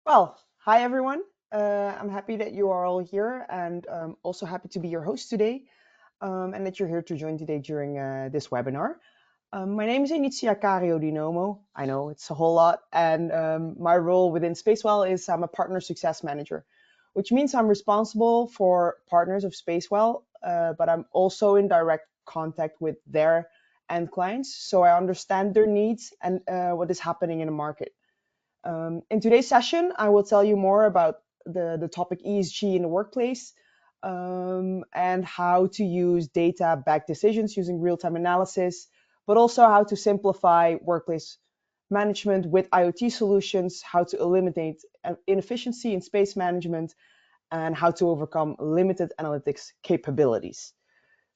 Hi everyone. I'm happy that you are all here and also happy to be your host today and that you're here to join today during this webinar. My name is Initia Cario Di Nomo. I know it's a whole lot, and my role within Spacewell is I'm a partner success manager, which means I'm responsible for partners of Spacewell, but I'm also in direct contact with their end clients, so I understand their needs and what is happening in the market. In today's session, I will tell you more about the topic ESG in the workplace and how to use data-backed decisions using real-time analysis, but also how to simplify workplace management with IoT solutions, how to eliminate inefficiency in space management, and how to overcome limited analytics capabilities.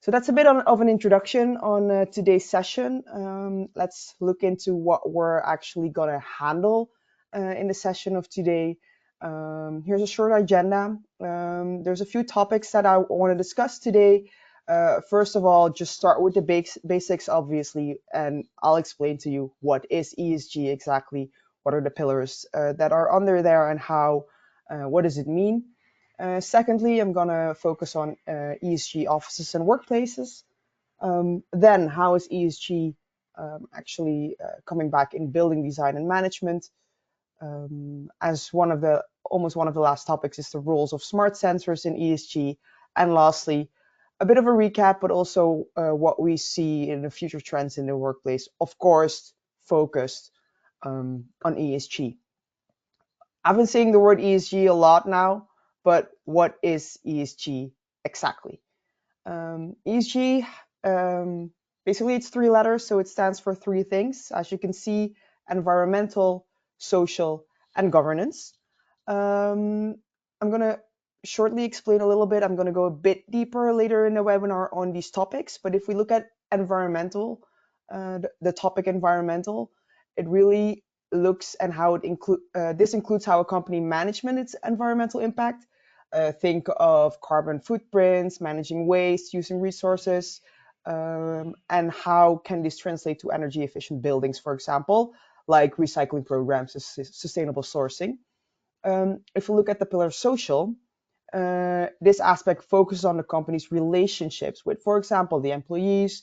So that's a bit of an introduction on today's session. Let's look into what we're actually going to handle in the session of today. Here's a short agenda. There's a few topics that I want to discuss today. First of all, just start with the basics, obviously, and I'll explain to you what is ESG exactly, what are the pillars that are under there, and what does it mean. Secondly, I'm going to focus on ESG offices and workplaces. Then, how is ESG actually coming back in building design and management? As almost one of the last topics is the roles of smart sensors in ESG. And lastly, a bit of a recap, but also what we see in the future trends in the workplace, of course, focused on ESG. I've been saying the word ESG a lot now, but what is ESG exactly? ESG, basically it's three letters, so it stands for three things. As you can see, environmental, social, and governance. I'm going to shortly explain a little bit. I'm going to go a bit deeper later in the webinar on these topics. But if we look at environmental, the topic environmental, it really looks and how it this includes how a company management its environmental impact. Think of carbon footprints, managing waste, using resources, and how can this translate to energy efficient buildings, for example, like recycling programs, sustainable sourcing. If we look at the pillar social, this aspect focuses on the company's relationships with, for example, the employees,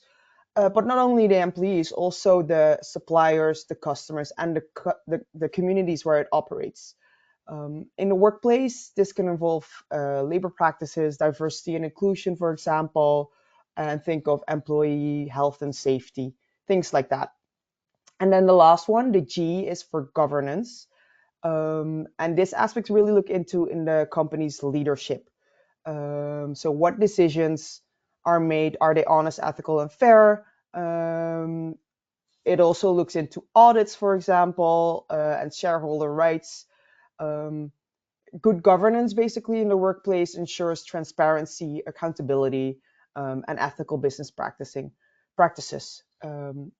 but not only the employees, also the suppliers, the customers, and the communities where it operates. In the workplace, this can involve labor practices, diversity and inclusion, for example, and think of employee health and safety, things like that. And then the last one, the G, is for governance. And this aspect really look into in the company's leadership. So what decisions are made? Are they honest, ethical, and fair? It also looks into audits, for example, and shareholder rights. Good governance, basically, in the workplace ensures transparency, accountability, and ethical business practices.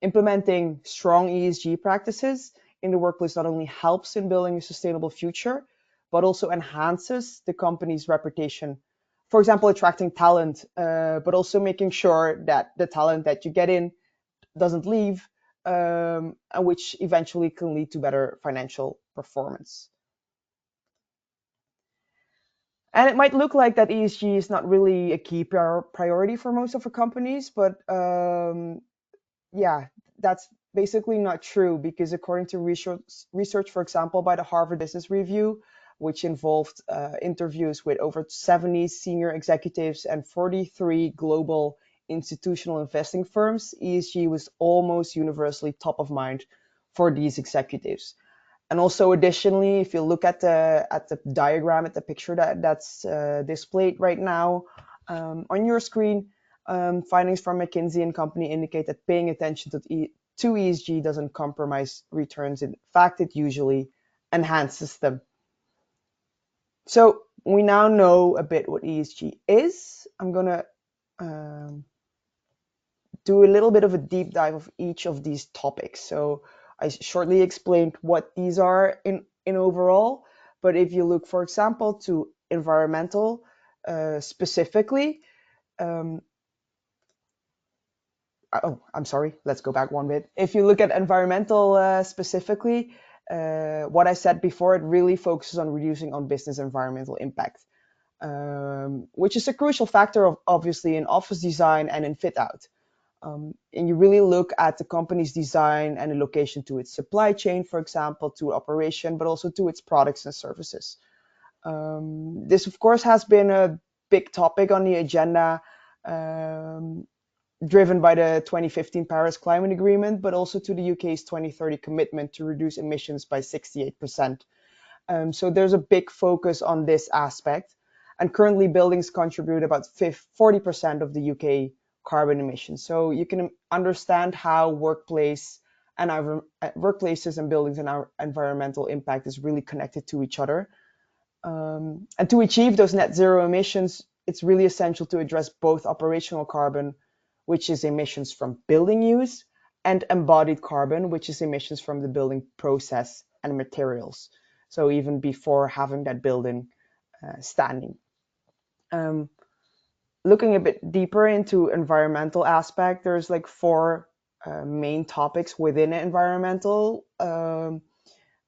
Implementing strong ESG practices in the workplace not only helps in building a sustainable future, but also enhances the company's reputation. For example, attracting talent, but also making sure that the talent that you get in doesn't leave, which eventually can lead to better financial performance. And it might look like that ESG is not really a key priority for most of the companies, but yeah, that's basically not true because according to research, for example, by the Harvard Business Review, which involved interviews with over 70 senior executives and 43 global institutional investing firms, ESG was almost universally top of mind for these executives. And also additionally, if you look at the diagram, at the picture that's displayed right now on your screen, findings from McKinsey and Company indicate that paying attention to ESG doesn't compromise returns. In fact, it usually enhances them. So we now know a bit what ESG is. I'm going to do a little bit of a deep dive of each of these topics. So I shortly explained what these are in overall, but if you look, for example, to environmental specifically, oh, I'm sorry, let's go back one bit. If you look at environmental specifically, what I said before, it really focuses on reducing on business environmental impact, which is a crucial factor of obviously in office design and in fit out. And you really look at the company's design and the location to its supply chain, for example, to operation, but also to its products and services. This, of course, has been a big topic on the agenda, driven by the 2015 Paris Climate Agreement, but also to the UK's 2030 commitment to reduce emissions by 68%. So there's a big focus on this aspect. And currently, buildings contribute about 40% of the UK carbon emissions. So you can understand how workplaces and buildings and our environmental impact is really connected to each other. And to achieve those net zero emissions, it's really essential to address both operational carbon, which is emissions from building use, and embodied carbon, which is emissions from the building process and materials. So even before having that building standing. Looking a bit deeper into environmental aspect, there's like four main topics within environmental,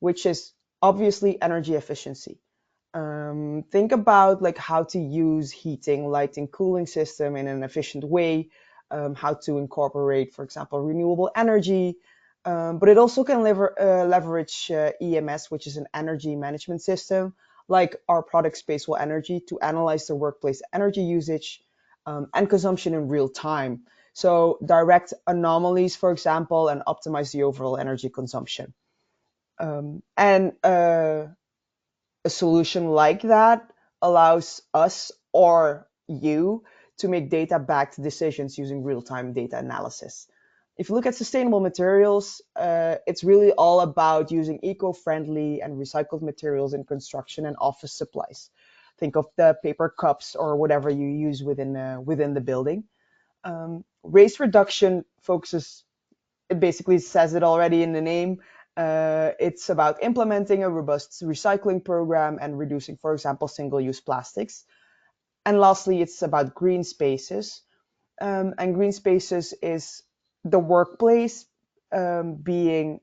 which is obviously energy efficiency. Think about like how to use heating, lighting, cooling system in an efficient way, how to incorporate, for example, renewable energy. But it also can leverage EMS, which is an energy management system, like our product Spacewell Energy, to analyze the workplace energy usage and consumption in real time. So direct anomalies, for example, and optimize the overall energy consumption. And a solution like that allows us or you to make data-backed decisions using real-time data analysis. If you look at sustainable materials, it's really all about using eco-friendly and recycled materials in construction and office supplies. Think of the paper cups or whatever you use within the building. Waste reduction focuses, it basically says it already in the name. It's about implementing a robust recycling program and reducing, for example, single-use plastics. And lastly, it's about green spaces. And green spaces is the workplace being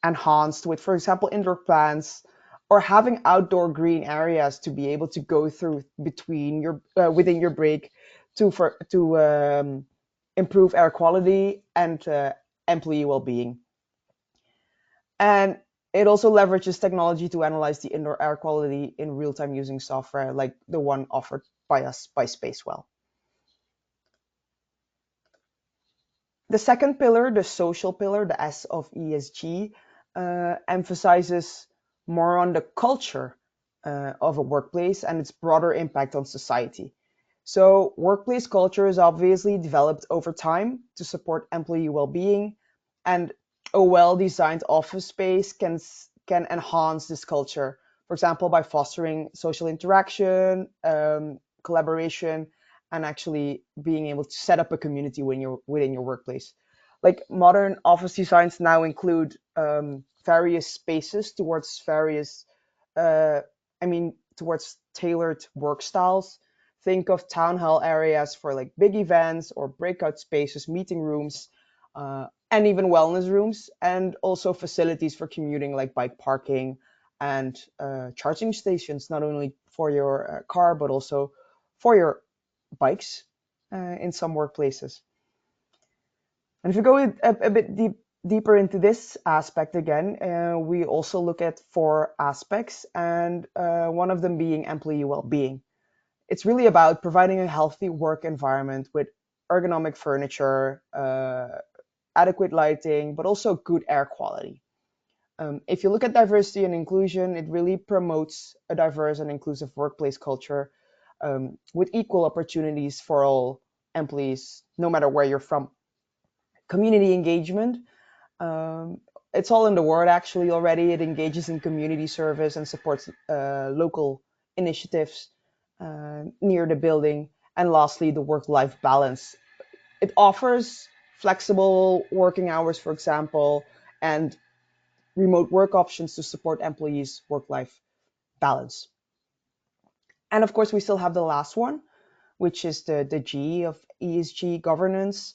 enhanced with, for example, indoor plants or having outdoor green areas to be able to go through between your within your break to improve air quality and employee well-being. And it also leverages technology to analyze the indoor air quality in real time using software like the one offered by us by Spacewell. The second pillar, the social pillar, the S of ESG, emphasizes more on the culture of a workplace and its broader impact on society. So, workplace culture is obviously developed over time to support employee well-being, and a well-designed office space can enhance this culture. For example, by fostering social interaction, collaboration, and actually being able to set up a community when you're within your workplace. Like modern office designs now include various spaces towards uh, towards tailored work styles. Think of town hall areas for like big events or breakout spaces, meeting rooms, and even wellness rooms, and also facilities for commuting like bike parking and charging stations, not only for your car, but also for your bikes in some workplaces. And if you go a bit deeper into this aspect again, we also look at four aspects, and one of them being employee well-being. It's really about providing a healthy work environment with ergonomic furniture, adequate lighting, but also good air quality. If you look at diversity and inclusion, it really promotes a diverse and inclusive workplace culture with equal opportunities for all employees, no matter where you're from. Community engagement, um, it's all in the word actually already. It engages in community service and supports local initiatives near the building. And lastly, the work-life balance. It offers flexible working hours, for example, and remote work options to support employees' work-life balance. And of course, we still have the last one, which is the G of ESG governance.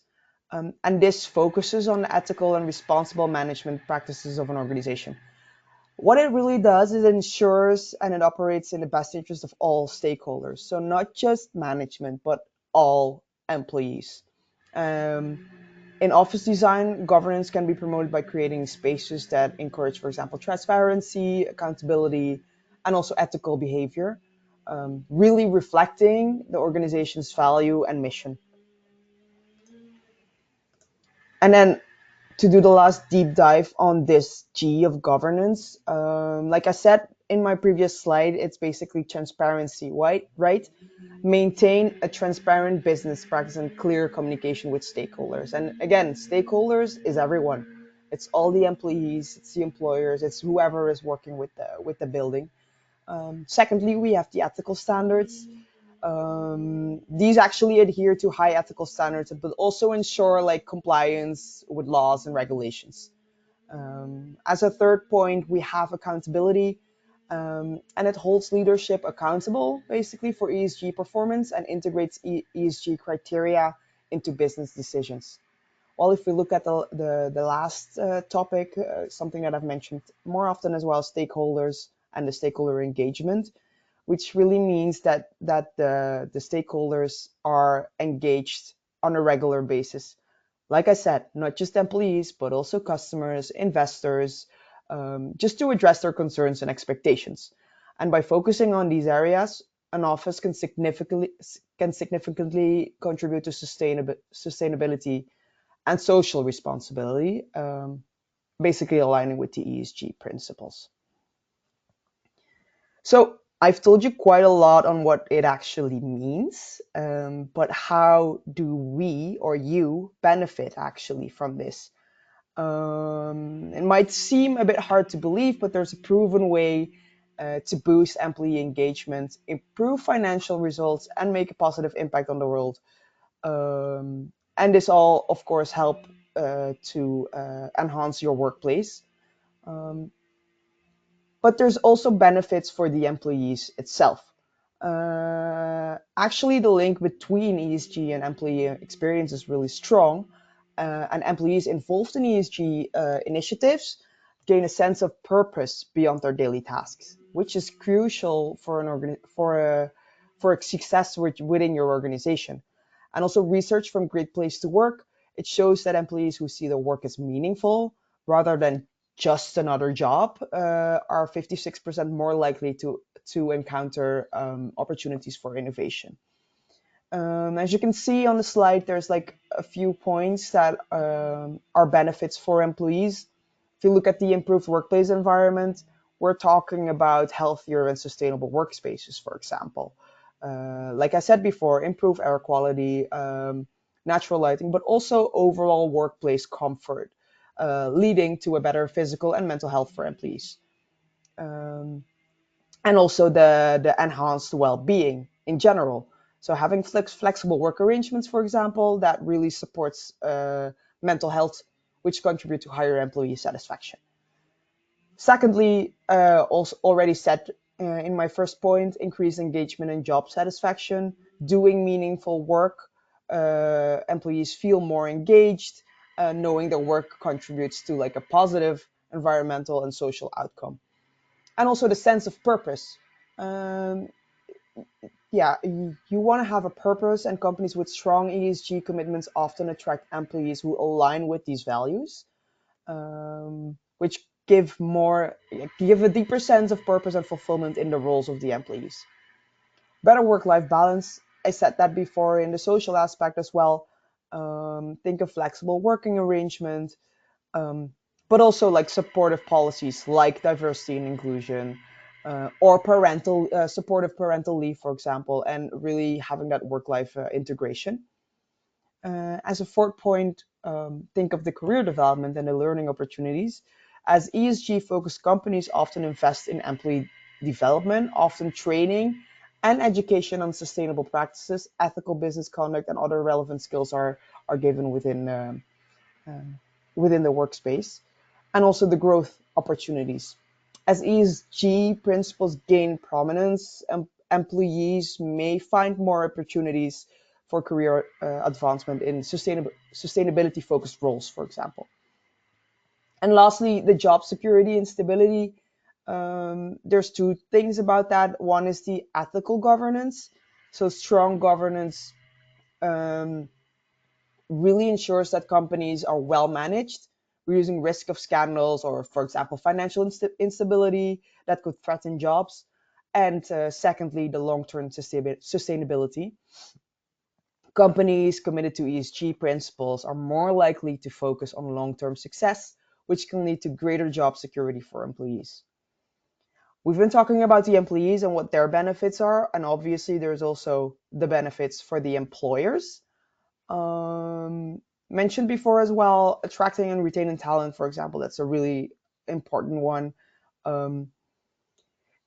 And this focuses on the ethical and responsible management practices of an organization. What it really does is it ensures and it operates in the best interest of all stakeholders. So not just management, but all employees. Um, in office design, governance can be promoted by creating spaces that encourage, for example, transparency, accountability, and also ethical behavior, really reflecting the organization's value and mission. And then to do the last deep dive on this G of governance, like I said in my previous slide, it's basically transparency, right? Right? Maintain a transparent business practice and clear communication with stakeholders. And again, stakeholders is everyone. It's all the employees, it's the employers, it's whoever is working with the building. Secondly, we have the ethical standards. These actually adhere to high ethical standards, but also ensure like compliance with laws and regulations. As a third point, we have accountability, and it holds leadership accountable basically for ESG performance and integrates ESG criteria into business decisions. Well, if we look at the last topic, something that I've mentioned more often as well, stakeholders and the stakeholder engagement, which really means that the stakeholders are engaged on a regular basis. Like I said, not just employees, but also customers, investors, just to address their concerns and expectations. And by focusing on these areas, an office can significantly contribute to sustainability and social responsibility, basically aligning with the ESG principles. So I've told you quite a lot on what it actually means, but how do we or you benefit actually from this? It might seem a bit hard to believe, but there's a proven way to boost employee engagement, improve financial results, and make a positive impact on the world. And this all, of course, help to enhance your workplace. Um, but there's also benefits for the employees itself. Actually, the link between ESG and employee experience is really strong, and employees involved in ESG initiatives gain a sense of purpose beyond their daily tasks, which is crucial for for a success within your organization. And also, research from Great Place to Work, it shows that employees who see their work as meaningful rather than just another job are 56% more likely to encounter opportunities for innovation. As you can see on the slide, there's like a few points that are benefits for employees. If you look at the improved workplace environment, we're talking about healthier and sustainable workspaces, for example. Like I said before, improve air quality, natural lighting, but also overall workplace comfort, leading to a better physical and mental health for employees. Um, and also the enhanced well-being in general. So having flexible work arrangements, for example, that really supports mental health, which contribute to higher employee satisfaction. Secondly, also already said in my first point, increase engagement and job satisfaction. Doing meaningful work, employees feel more engaged, knowing their work contributes to like a positive environmental and social outcome. And also the sense of purpose. Um, yeah, you want to have a purpose, and companies with strong ESG commitments often attract employees who align with these values, which give a deeper sense of purpose and fulfillment in the roles of the employees. Better work-life balance. I said that before in the social aspect as well. Think of flexible working arrangement, um, but also like supportive policies like diversity and inclusion, or parental supportive parental leave, for example, and really having that work-life integration. As a fourth point, think of the career development and the learning opportunities. As ESG-focused companies often invest in employee development, often training and education on sustainable practices, ethical business conduct, and other relevant skills are given uh, within the workspace, and also the growth opportunities. As ESG principles gain prominence, employees may find more opportunities for career advancement in sustainability focused roles, for example. And lastly, the job security and stability. There's two things about that. One is the ethical governance. So strong governance um, really ensures that companies are well managed, reducing risk of scandals or, for example, financial instability that could threaten jobs. And secondly, the long-term sustainability. Companies committed to ESG principles are more likely to focus on long-term success, which can lead to greater job security for employees. We've been talking about the employees and what their benefits are, and obviously there's also the benefits for the employers. Mentioned before as well, attracting and retaining talent, for example, that's a really important one. Um,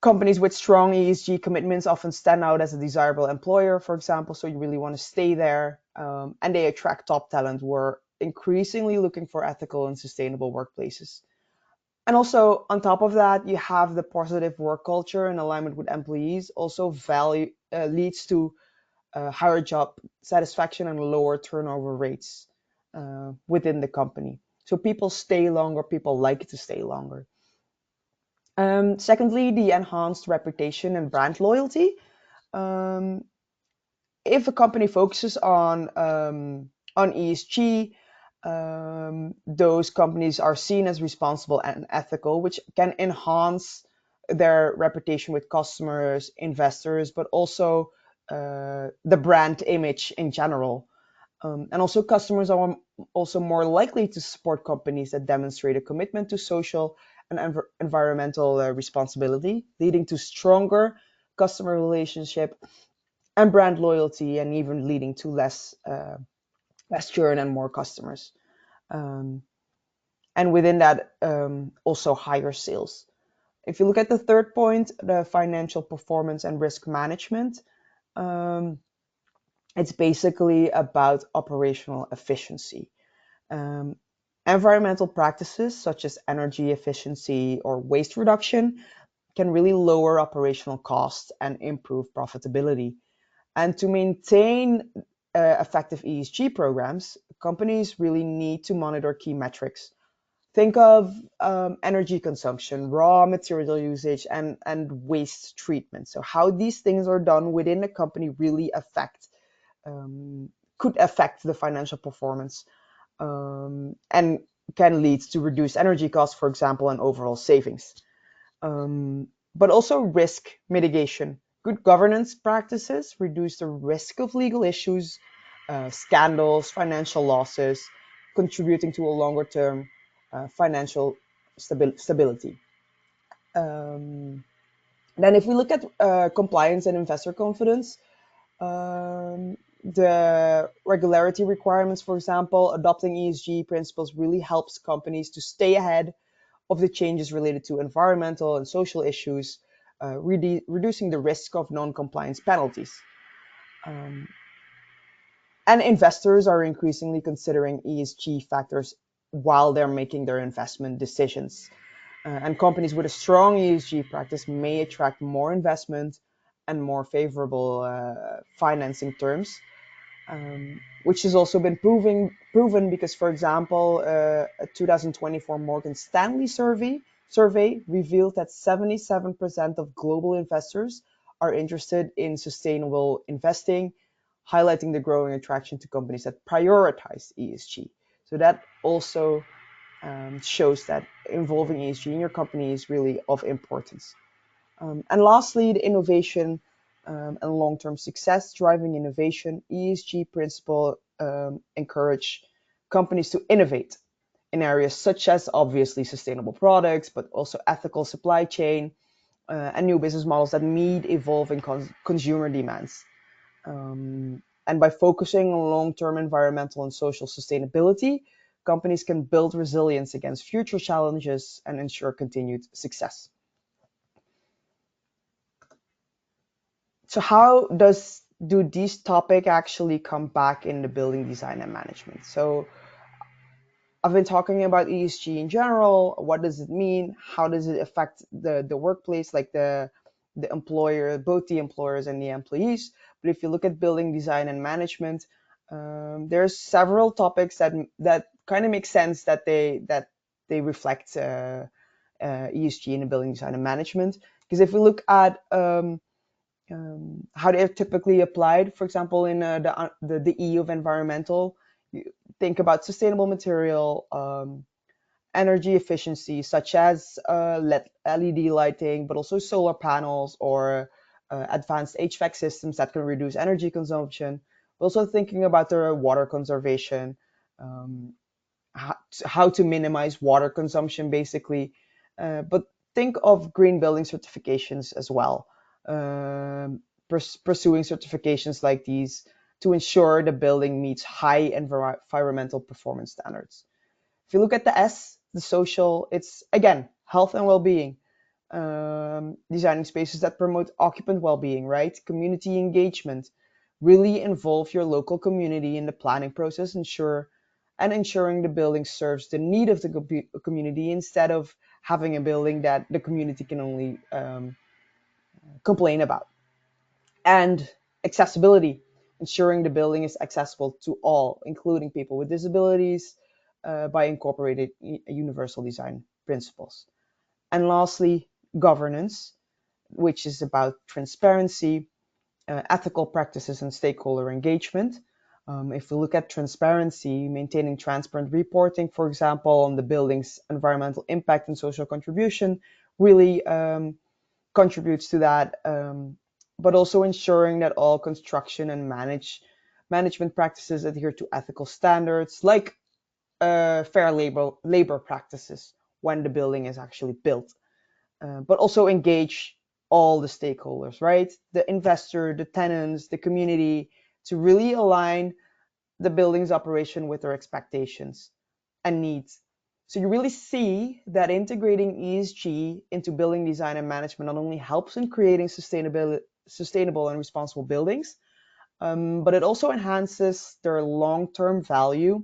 Companies with strong ESG commitments often stand out as a desirable employer, for example, so you really want to stay there. And they attract top talent who are increasingly looking for ethical and sustainable workplaces. And also, on top of that, you have the positive work culture and alignment with employees, also value leads to higher job satisfaction and lower turnover rates within the company. So people stay longer, people like to stay longer. Secondly, the enhanced reputation and brand loyalty. Um, if a company focuses on ESG, those companies are seen as responsible and ethical, which can enhance their reputation with customers, investors, but also the brand image in general. And also, customers are also more likely to support companies that demonstrate a commitment to social and environmental responsibility, leading to stronger customer relationship and brand loyalty, and even leading to less churn and more customers. Um, and within that, also higher sales. If you look at the third point, the financial performance and risk management, um, it's basically about operational efficiency. Um, Environmental practices such as energy efficiency or waste reduction can really lower operational costs and improve profitability. And to maintain effective ESG programs, companies really need to monitor key metrics. Think of energy consumption, raw material usage, and waste treatment. So, how these things are done within a company really um, could affect the financial performance and can lead to reduced energy costs, for example, and overall savings. But also risk mitigation. Good governance practices reduce the risk of legal issues, scandals, financial losses, contributing to a longer term financial stability. Um, then, if we look at compliance and investor confidence, the regularity requirements, for example, adopting ESG principles really helps companies to stay ahead of the changes related to environmental and social issues, reducing the risk of non-compliance penalties. Um, and investors are increasingly considering ESG factors while they're making their investment decisions. And companies with a strong ESG practice may attract more investment and more favorable financing terms, which has also been proven because, for example, a 2024 Morgan Stanley survey revealed that 77% of global investors are interested in sustainable investing, highlighting the growing attraction to companies that prioritize ESG. So that also shows that involving ESG in your company is really of importance. And lastly, the innovation and long-term success driving innovation. ESG principle encourage companies to innovate in areas such as obviously sustainable products, but also ethical supply chain and new business models that meet evolving consumer demands. And by focusing on long-term environmental and social sustainability, companies can build resilience against future challenges and ensure continued success. So how do these topics actually come back in the building design and management? So I've been talking about ESG in general. What does it mean? How does it affect the workplace, like the employer, both the employers and the employees. But if you look at building design and management, there's several topics that kind of make sense that they reflect ESG in the building design and management. Because if we look at how they're typically applied, for example, in the E of environmental, you think about sustainable material, energy efficiency, such as LED lighting, but also solar panels or advanced HVAC systems that can reduce energy consumption. Also thinking about the water conservation, um, how to minimize water consumption, basically. But think of green building certifications as well. Pursuing certifications like these to ensure the building meets high environmental performance standards. If you look at the S, the social, it's again health and well-being. Designing spaces that promote occupant well-being, right? Community engagement. Really involve your local community in the planning process, ensuring the building serves the need of the community instead of having a building that the community can only complain about. And accessibility, ensuring the building is accessible to all, including people with disabilities, by incorporating universal design principles. And lastly, governance, which is about transparency, ethical practices, and stakeholder engagement. If we look at transparency, maintaining transparent reporting, for example, on the building's environmental impact and social contribution, really contributes to that. But also ensuring that all construction and management practices adhere to ethical standards, like fair labor practices when the building is actually built. But also engage all the stakeholders, right? The investor, the tenants, the community, to really align the building's operation with their expectations and needs. So you really see that integrating ESG into building design and management not only helps in creating sustainable and responsible buildings, but it also enhances their long-term value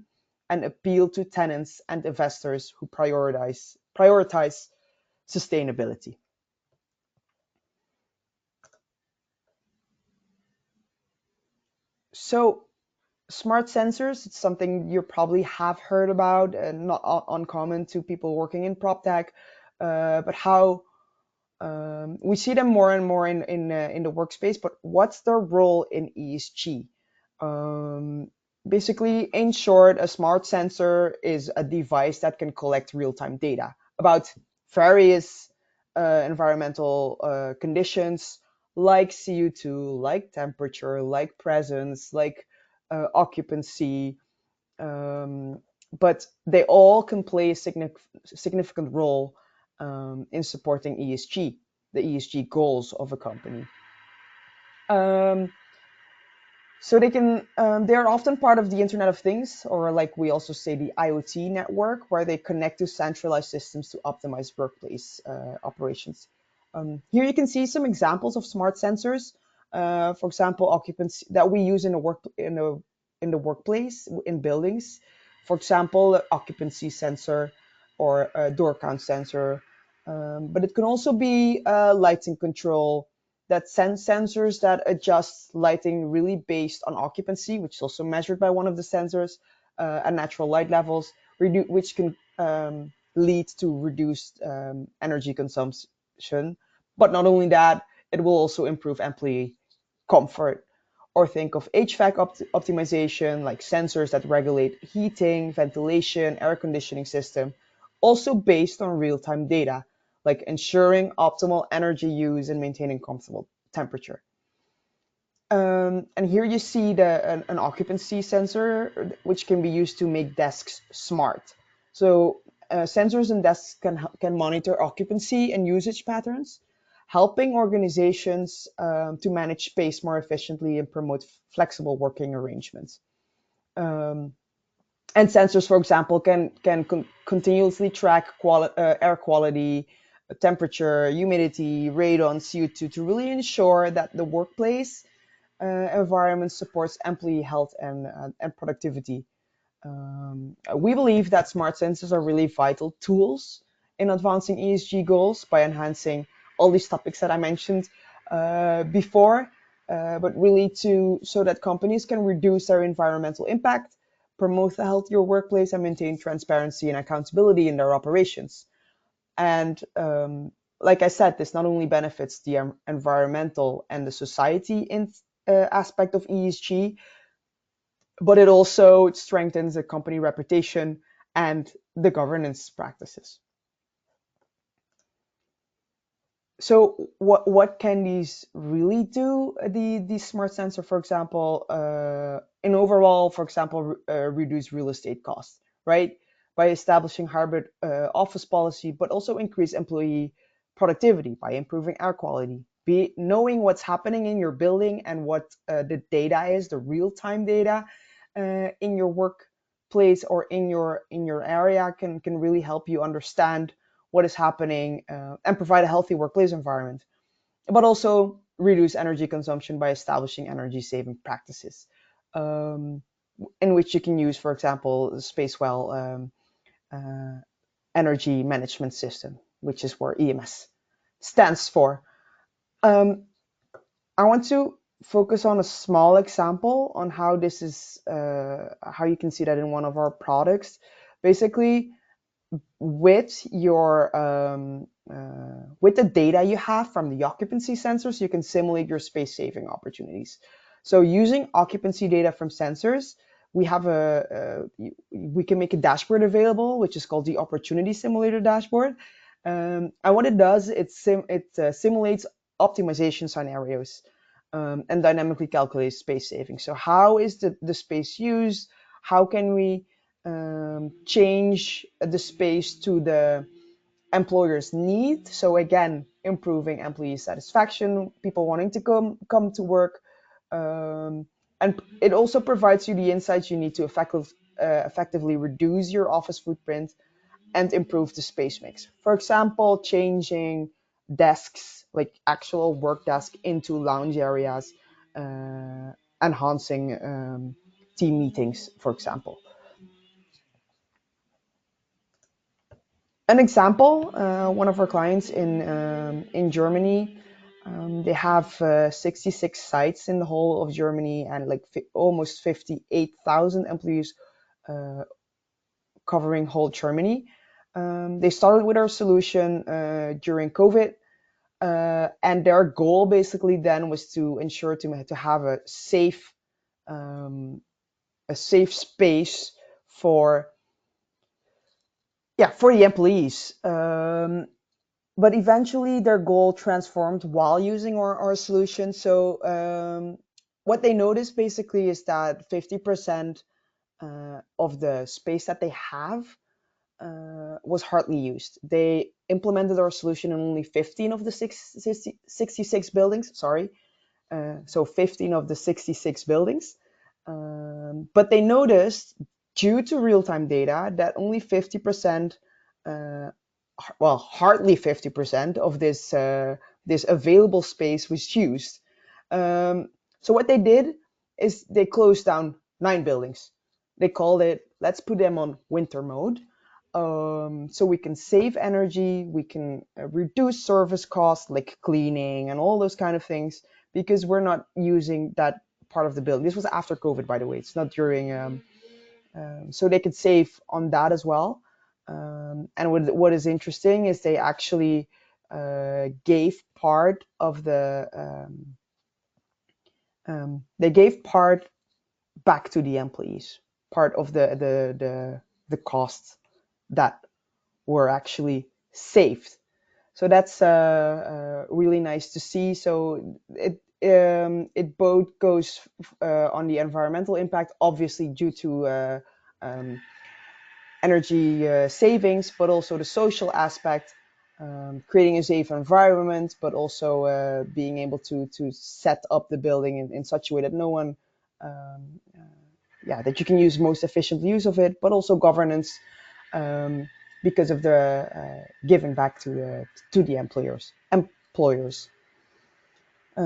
and appeal to tenants and investors who prioritize sustainability. So smart sensors, it's something you probably have heard about and not uncommon to people working in prop tech, but how we see them more and more in the workspace. But what's their role in ESG? Um, Basically, in short, a smart sensor is a device that can collect real-time data about various environmental conditions like CO2, like temperature, like presence, like occupancy, but they all can play a significant role in supporting ESG, the ESG goals of a company. Um, so they are often part of the Internet of Things, or like we also say, the IoT network, where they connect to centralized systems to optimize workplace operations. Here you can see some examples of smart sensors. For example, occupancy that we use in the workplace in buildings. For example, occupancy sensor or a door count sensor. But it can also be lighting control, that sensors that adjust lighting really based on occupancy, which is also measured by one of the sensors, and natural light levels, which can lead to reduced energy consumption. But not only that, it will also improve employee comfort. Or think of HVAC optimization, like sensors that regulate heating, ventilation, air conditioning system, also based on real-time data, like ensuring optimal energy use and maintaining comfortable temperature. And here you see an occupancy sensor, which can be used to make desks smart. So sensors in desks can monitor occupancy and usage patterns, helping organizations to manage space more efficiently and promote flexible working arrangements. Um, and sensors, for example, can continuously track air quality, temperature, humidity, radon, CO2 to really ensure that the workplace environment supports employee health and productivity. We believe that smart sensors are really vital tools in advancing ESG goals by enhancing all these topics that I mentioned, before, but really so that companies can reduce their environmental impact, promote a healthier workplace, and maintain transparency and accountability in their operations. And like I said, this not only benefits the environmental and the society aspect of ESG, but it also strengthens the company reputation and the governance practices. So what can these really do? The smart sensor, for example, in overall, for example, reduce real estate costs, right? By establishing hybrid office policy, but also increase employee productivity by improving air quality. Be knowing what's happening in your building and what the data is, the real time data in your workplace or in your area can really help you understand what is happening and provide a healthy workplace environment, but also reduce energy consumption by establishing energy saving practices, um, in which you can use, for example, the Spacewell energy management system, which is where EMS stands for. Um, I want to focus on a small example on how this is, how you can see that in one of our products. Basically, with your with the data you have from the occupancy sensors, you can simulate your space saving opportunities. So using occupancy data from sensors, we have we can make a dashboard available, which is called the opportunity simulator dashboard. And what it does, it simulates optimization scenarios, and dynamically calculates space saving. So how is the space used? How can we change the space to the employer's need? So again, improving employee satisfaction, people wanting to come to work, and it also provides you the insights you need to effectively reduce your office footprint and improve the space mix. For example, changing desks, like actual work desk, into lounge areas, enhancing team meetings, for example. An example, one of our clients in Germany, they have 66 sites in the whole of Germany and like almost 58,000 employees uh, covering whole Germany. They started with our solution during COVID, and their goal basically then was to ensure to have um, a safe space for for the employees. But eventually their goal transformed while using our solution. So what they noticed basically is that 50% of the space that they have was hardly used. They implemented our solution in only 15 of the 66 buildings. Sorry, so 15 of the 66 buildings. But they noticed, due to real-time data, that only 50%, well, hardly 50% of this available space was used. So what they did is they closed down 9 buildings. They called it, let's put them on winter mode. So we can save energy, we can reduce service costs like cleaning and all those kind of things, because we're not using that part of the building. This was after COVID, by the way. It's not during. So they could save on that as well. And what is interesting is they actually gave part of they gave part back to the employees, part of the costs that were actually saved. So that's really nice to see. So it both goes on the environmental impact, obviously due to um, energy savings, but also the social aspect, creating a safe environment, but also being able to set up the building in such a way that no one, that you can use most efficient use of it, but also governance, um, because of the giving back to the employers.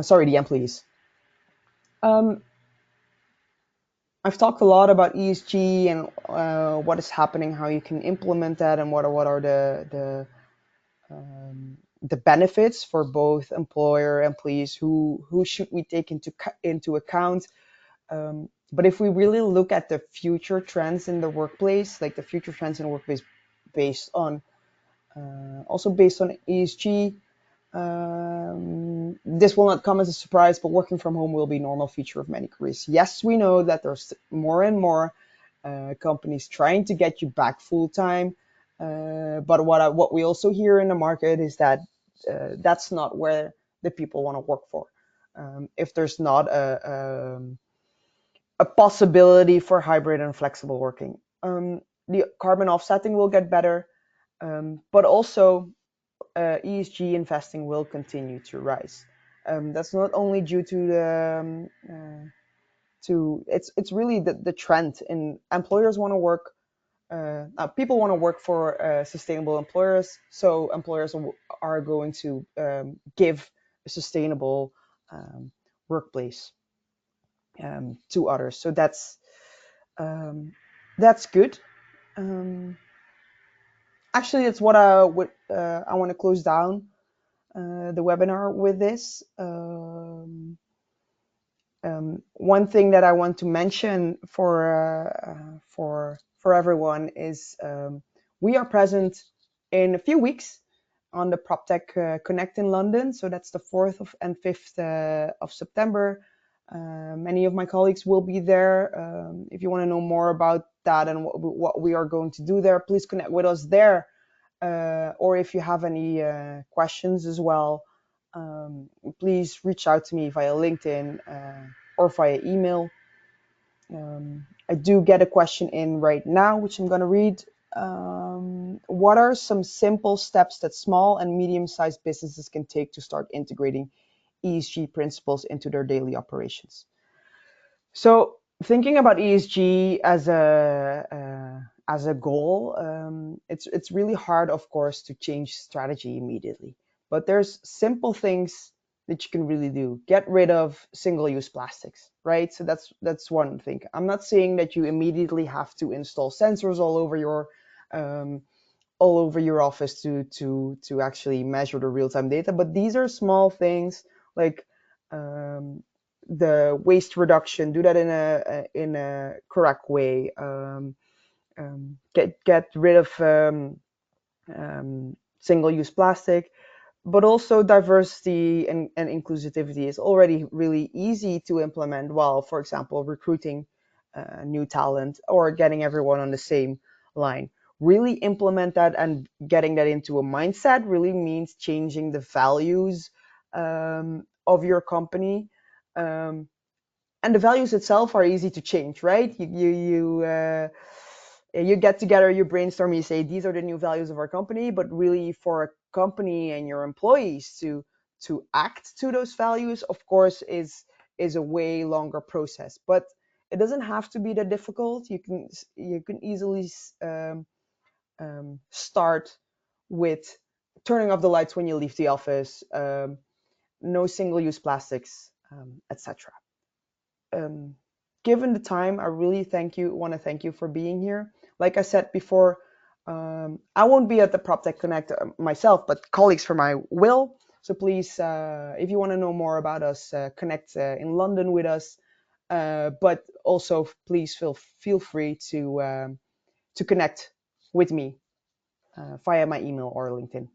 Sorry, the employees. Um, I've talked a lot about ESG and what is happening, how you can implement that, and what are the benefits for both employer employees. Who should we take into account? But if we really look at the future trends in the workplace, like the future trends in the workplace based on also based on ESG, this will not come as a surprise, but working from home will be a normal feature of many careers. Yes, we know that there's more and more companies trying to get you back full time, but what we also hear in the market is that that's not where the people want to work for. If there's not a possibility for hybrid and flexible working, the carbon offsetting will get better, but also ESG investing will continue to rise. That's not only due to the it's really the trend in employers want to work. People want to work for sustainable employers, so employers are going to give a sustainable workplace to others. So that's good. Um, Actually, that's what I want to close down the webinar with this. One thing that I want to mention for everyone is we are present in a few weeks on the PropTech Connect in London. So that's the 4th and 5th of September. Many of my colleagues will be there. If you want to know more about that and what we are going to do there, please connect with us there. Or if you have any questions as well, please reach out to me via LinkedIn or via email. I do get a question in right now, which I'm going to read. What are some simple steps that small and medium-sized businesses can take to start integrating ESG principles into their daily operations? So thinking about ESG as a goal, it's really hard, of course, to change strategy immediately. But there's simple things that you can really do. Get rid of single-use plastics, right? So that's one thing. I'm not saying that you immediately have to install sensors um, all over your office to actually measure the real-time data, but these are small things like the waste reduction. Do that in a correct way. Get rid of single-use plastic, but also diversity and inclusivity is already really easy to implement while, for example, recruiting new talent or getting everyone on the same line. Really implement that and getting that into a mindset really means changing the values of your company. And the values itself are easy to change, right? You get together, you brainstorm, you say these are the new values of our company, but really for a company and your employees to act to those values, of course, is a way longer process. But it doesn't have to be that difficult. You can easily start with turning off the lights when you leave the office, no single-use plastics, etc. Given the time, I really want to thank you for being here. Like I said before, I won't be at the PropTech Connect myself, but colleagues from I will. So please, if you want to know more about us, connect in London with us. But also, please feel free to connect with me via my email or LinkedIn.